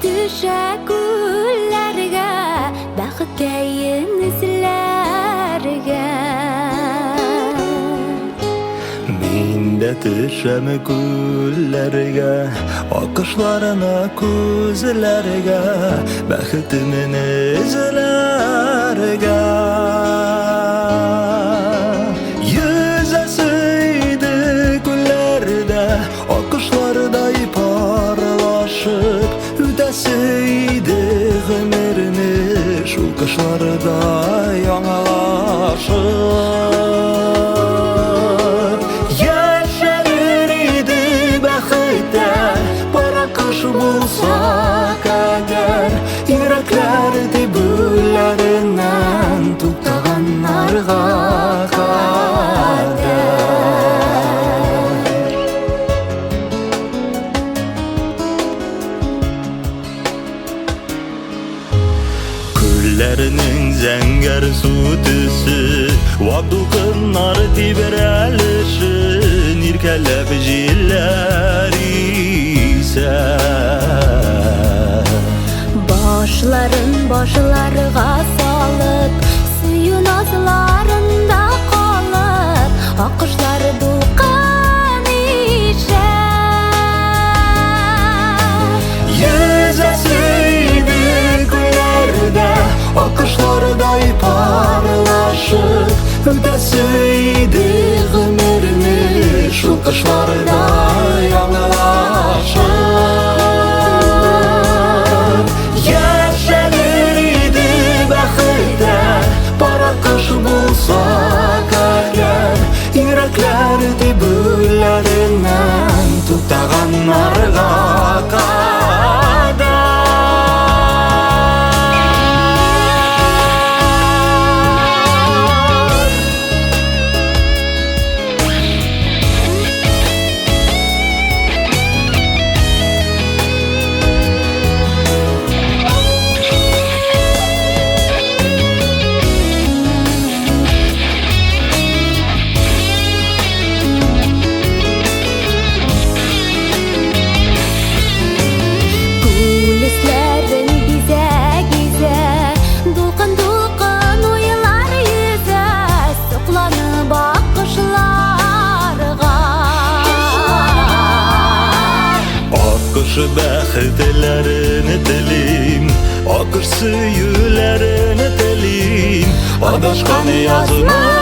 düşe güllerge, baxıt keyin izlerge. Minde düşem güllerge, akışlarına kuzlerge, baxtimin izlerge. Yüzesiydi güllerde, akışlarday parlaşıp, üdesiydi ömrünü şu kışlarda yanalaşıp. Yaşanırdı baxıtda, bara kış bulsak agar, yüreklerdi büllerinden tuttağanlarga kadar. Küllerinin zenger sütüsü, vabduqınlar tiberelişin, irkelep jiller ise. Başlarga salıp, suyun azlarında kalıp, akışlar dulkan işe. Yüzesiydi güllerde, akışlarday parlaşıp, üdesiydi ömrünü şu kışlarda yanalaşıp. Yaşanırdı baxıtda, bara kış bulsak agar, yüreklerdi büllerinden tuttağanlarga kadar. Baxtlerini dilim, akış suyulerini dilim, adashqan yazma